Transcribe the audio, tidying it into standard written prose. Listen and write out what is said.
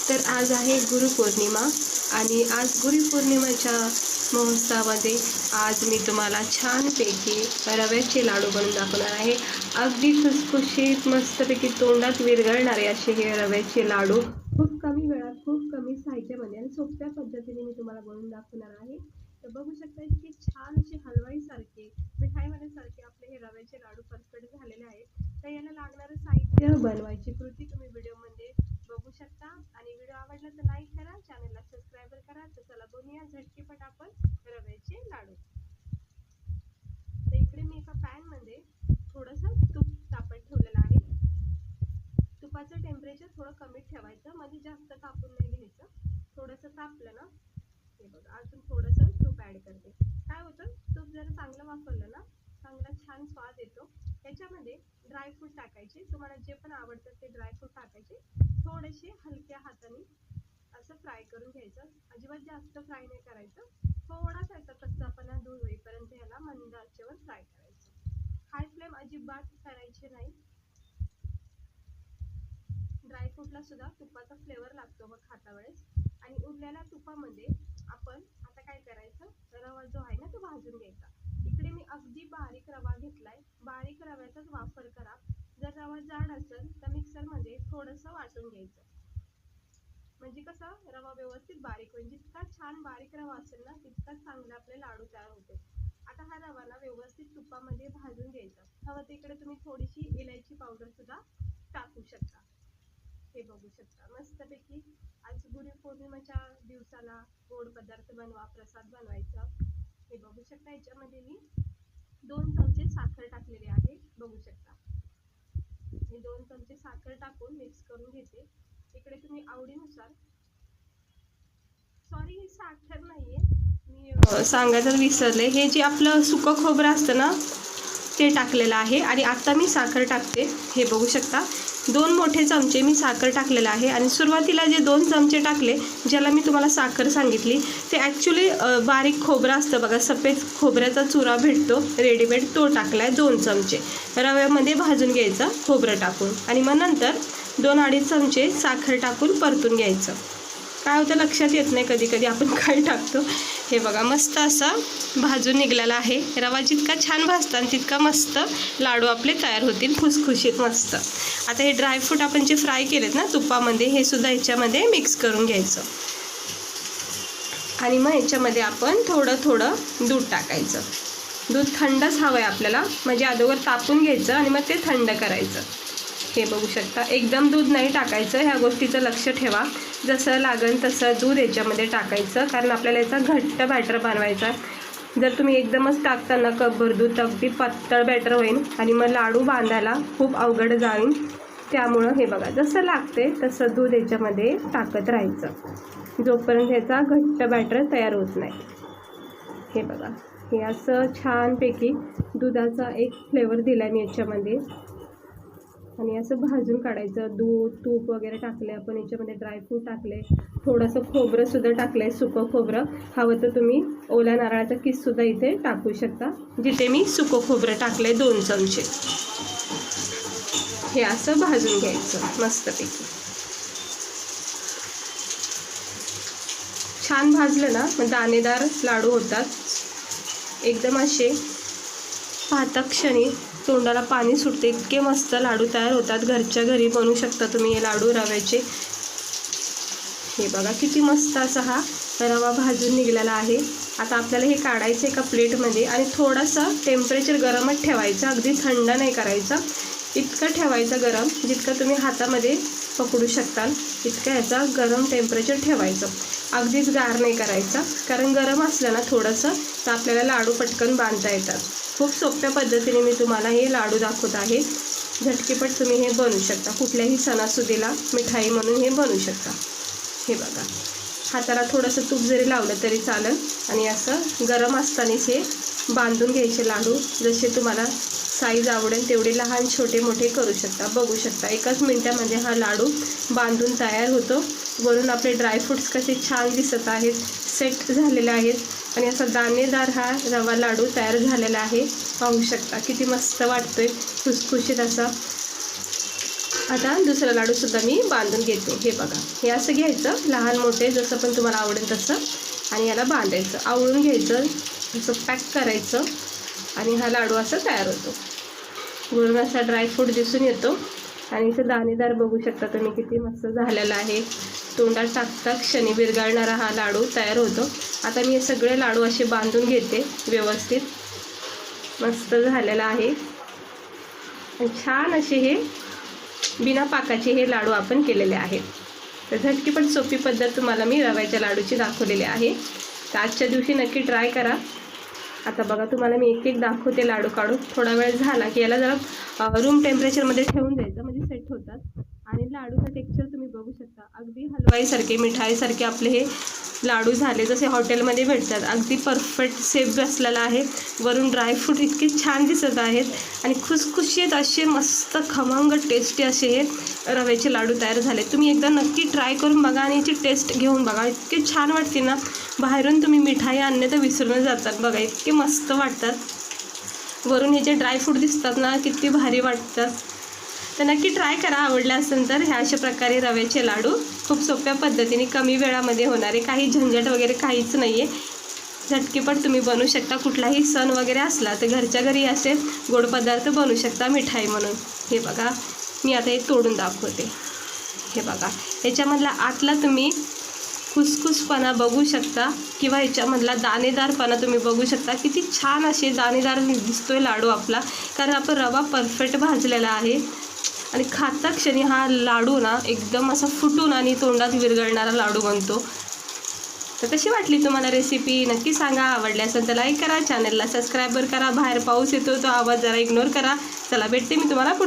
तर आज आहे गुरुपौर्णिमा आणि आज गुरुपौर्णिमेच्या महोत्सवामध्ये आज मी तुम्हाला छानपैकी रव्याचे लाडू बनवून दाखवणार आहे। अगदी खुसखुशीत मस्तपैकी तोंडात विरघळणारे असे हे रव्याचे लाडू खूप कमी वेळात खूप कमी साहित्यामध्ये आणि सोप्या पद्धतीने मी तुम्हाला बनवून दाखवणार आहे। तर बघू शकता की छान असे हलवाईसारखे मिठाईवाल्यासारखे आपले हे रव्याचे लाडू परफेक्ट झालेले आहेत। तर याला लागणारं साहित्य बनवायची कृती तुम्ही व्हिडिओमध्ये बघू शकता आणि व्हिडिओ आवडला तर लाईक करा, चॅनलला सबस्क्राइब करा। तर चला बनवूया झटकीपट आपण रव्याचे लाडू। तर इकडे मी एका पॅन मध्ये थोडंसं तूप तापत ठेवलेलं आहे। तुपाचं टेम्परेचर थोडं कमी ठेवायचं, मध्ये जास्त तापून नाही घ्यायचं। थोडंसं तापलं ना, हे बघा अजून थोडंसं तूप ऍड करते। काय होतं, तूप जर चांगलं वापरलं ना चांगला छान स्वाद येतो। त्याच्यामध्ये ड्रायफ्रूट टाकायचे, तुम्हाला जे पण आवडतं ते ड्रायफ्रूट टाकायचे। थोडेसे हलक्या हाताने असं फ्राय करून घ्यायचं, अजिबात जास्त फ्राय नाही करायचं। थोडा त्याचा कच्चापणा दूर होईपर्यंत याला मंद आचेवर फ्राय करायचं। हाय फ्लेम अजिबात करायची नाही। ड्रायफ्रूटला सुद्धा तुपाचा फ्लेवर लागतो बघ खाता वेळेस। आणि उरलेल्या तुपामध्ये आपण आता काय करायचं, रवा जो आहे ना तो भाजून घ्यायचा। इकडे मी अगदी बारीक रवा घेतलाय, बारीक रव्याचाच वापर करा। जर रवा जाड असेल तर मिक्सर मध्ये थोडंसं वाटून घ्यायचं, म्हणजे कसं रवा व्यवस्थित बारीक होईल। जितका छान बारीक रवा असेल ना तितका चांगले आपले लाडू तयार होते। आता हा रवाला व्यवस्थित तुपामध्ये भाजून घ्यायचा। हवं तर इकडे तुम्ही थोडीशी इलायची पावडर सुद्धा टाकू शकता। हे बघू शकता मस्तपैकी आज गुरुपौर्णिमेच्या दिवसाला गोड पदार्थ बनवा, प्रसाद बनवायचा। हे बघू शकता याच्यामध्ये मी 2 चमचे साखर टाकलेली आहे, बघू शकता। मी 2 चमचे साखर टाकून मिक्स करून घेते। इकडे तुम्ही आवडीनुसार, सॉरी ही साखर नाहीये, मी सांगायचं विसरले, हे जे आपलं सुकं खोबरं असतं ना ते टाकलेलं आहे। आणि आता मी साखर टाकते। हे बघू शकता 2 मोठे चमचे मी साखर टाकलेलं आहे। आणि सुरुवातीला जे 2 चमचे टाकले, ज्याला मी तुम्हाला साखर सांगितली, ते ॲक्च्युली बारीक खोबरं असतं बघा, सफेद खोबऱ्याचा चुरा भेटतो रेडीमेड, तो टाकलाय 2 चमचे रव्यामध्ये भाजून घ्यायचा खोबरं टाकून। आणि मग नंतर 2-2.5 चमचे साखर टाकून परतून घ्यायचं। काय होतं लक्षात येत नाही कधी कधी आपण काय टाकतो। हे बघा मस्त असा भाजून निघालेला आहे। रवा जितका छान भाजता तितका मस्त लाडू आपले तयार होतील, खुसखुशीत मस्त। आता हे ड्रायफ्रूट आपण जे फ्राय केलेत ना तुपामध्ये, हे सुद्धा याच्यामध्ये मिक्स करून घ्यायचं। आणि मग याच्यामध्ये आपण थोडं थोडं दूध टाकायचं। दूध थंडच हवं आहे आपल्याला, म्हणजे अगोदर तापून घ्यायचं आणि मग ते थंड करायचं। हे बघू शकता एकदम दूध नाही टाकायचं, ह्या गोष्टीचं लक्ष ठेवा। जसं लागेल तसं दूध याच्यामध्ये टाकायचं, कारण आपल्याला याचा घट्ट बॅटर बनवायचा। जर तुम्ही एकदमच टाकताना कपभर दूध अगदी पातळ बॅटर होईल आणि मग लाडू बांधायला खूप अवघड जाईल। त्यामुळं हे बघा जसं लागते तसं दूध याच्यामध्ये टाकत राहायचं, जोपर्यंत याचा घट्ट बॅटर तयार होत नाही। हे बघा हे असं छानपैकी दुधाचा एक फ्लेवर दिला मी याच्यामध्ये। आणि असं भाजून काढायचं। दूध तूप वगैरे टाकले आपण याच्यामध्ये, ड्रायफ्रूट टाकले, थोडंसं खोबरं सुद्धा टाकलंय, सुकं खोबरं। हवं तर तुम्ही ओल्या नारळाचा किस सुद्धा इथे टाकू शकता, जिथे मी सुकं खोबरं टाकलंय 2 चमचे। हे असं भाजून घ्यायचं मस्तपैकी। छान भाजलं ना मग दाणेदार लाडू होतात, एकदम असे पाहता क्षणी तोंडाला पाणी सुटते, इतके मस्त लाडू तयार होतात। घरच्या घरी बनवू शकता तुम्ही हे लाडू रव्याचे। हे बघा किती मस्त असा हा रवा भाजून निघालेला आहे। आता आपल्याला हे काढायचं एका प्लेटमध्ये आणि थोडंसं टेम्परेचर गरमच ठेवायचं, अगदी थंड नाही करायचं। इतकं ठेवायचं गरम जितकं तुम्ही हातामध्ये पकडू शकताल, इतकं याचा गरम टेम्परेचर ठेवायचं। अगदीच गार नाही करायचा, कारण गरम असलं ना थोडंसं तर आपल्याला लाडू पटकन बांधता येतात। खूप सोप्या पद्धतीने मी तुम्हाला हे लाडू दाखवत आहे। झटकीपट तुम्ही हे बनवू शकता, कुठल्याही सणासुदीला मिठाई म्हणून हे बनवू शकता। हे बघा हाताला थोडंसं तूप जरी लावलं तरी चालेल। आणि असं गरम असतानाच हे बांधून घ्यायचे लाडू, जसे तुम्हाला साईज आवडेल तेवढे लहान छोटे मोठे करू शकता। बघू शकता 1च मिनिटामध्ये हा लाडू बांधून तयार होतो। वरून आपले ड्रायफ्रूट्स कसे छान दिसत आहेत, सेट झालेले आहेत। आणि असा दाणेदार हा रवा लाडू तयार झालेला आहे, पाहू शकता किती मस्त वाटतोय, खुसखुशीत असा। आता दुसरा लाडूसुद्धा मी बांधून घेते. हे बघा, हे असं घ्यायचं, लहान मोठे जसं पण तुम्हाला आवडेल तसं, आणि याला बांधायचं, आवळून घ्यायचं, असं पॅक करायचं आणि हा लाडू असा तयार होतो. वरून असा ड्रायफ्रूट दिसून येतो आणि इथं दाणेदार बघू शकता तुम्ही किती मस्त झालेला आहे. तोंडात टाकता क्षणी विरघळणारा हा लाडू तयार होतो. आता मी हे सगळे लाडू असे बांधून घेते व्यवस्थित. मस्त झालेला आहे आणि छान असे हे बिना पाकाचे हे लाडू आपण केलेले आहेत. तर झटकीपट सोपी पद्धत तुम्हाला मी रव्याच्या लाडूची दाखवलेली आहे. तर आजच्या दिवशी नक्की ट्राय करा. आता बघा, तुम्हाला मी एक एक दाखवते लाडू काढून. थोडा वेळ झाला की याला जरा रूम टेम्परेचरमध्ये ठेवून द्यायचं, म्हणजे सेट होतात. आणि लाडूचं टेक्स्चर तुम्ही बघू शकता, अगदी हलवाईसारखे मिठाईसारखे आपले हे लाडू झाले, जसे हॉटेलमध्ये भेटतात. अगदी परफेक्ट शेप बसलेला आहे. वरून ड्रायफ्रूट इतके छान दिसत आहेत आणि खुसखुशीत असे मस्त खमंग टेस्टी असे हे रव्याचे लाडू तयार झाले. तुम्ही एकदा नक्की ट्राय करून बघा आणि याची टेस्ट घेऊन बघा. इतके छान वाटते ना, बाहेरून तुम्ही मिठाई आणणे तर विसरून जातात बघा, इतके मस्त वाटतात. वरून हे जे ड्रायफ्रूट दिसतात ना, किती भारी वाटतात. तर नक्की ट्राय करा. आवडले असेल तर ह्या अशा प्रकारे रव्याचे लाडू खूप सोप्या पद्धतीने कमी वेळामध्ये होणारे, काही झंझट वगैरे काहीच नाही आहे. झटकीपट तुम्ही बनवू शकता. कुठलाही सण वगैरे असला तर घरच्या घरी असे गोड पदार्थ बनवू शकता मिठाई म्हणून. हे बघा, मी आता हे तोडून दाखवते. हे बघा, ह्याच्यामधला आतला तुम्ही खुसखुसपणा बघू शकता किंवा ह्याच्यामधला दाणेदारपणा तुम्ही बघू शकता. किती छान असे दाणेदार दिसतोय लाडू आपला, कारण आपण रवा परफेक्ट भाजलेला आहे. आणि खाता क्षणी हा लाडू ना एकदम असा फुटून आणि तोंडात विरघळणारा लाडू बनतो. तर कशी वाटली तुम्हाला रेसिपी नक्की सांगा. आवडली असेल तर लाईक करा, चॅनलला सबस्क्राईब करा. बाहेर पाऊस येतो, तो आवाज जरा इग्नोर करा. चला, भेटते मी तुम्हाला पुढे.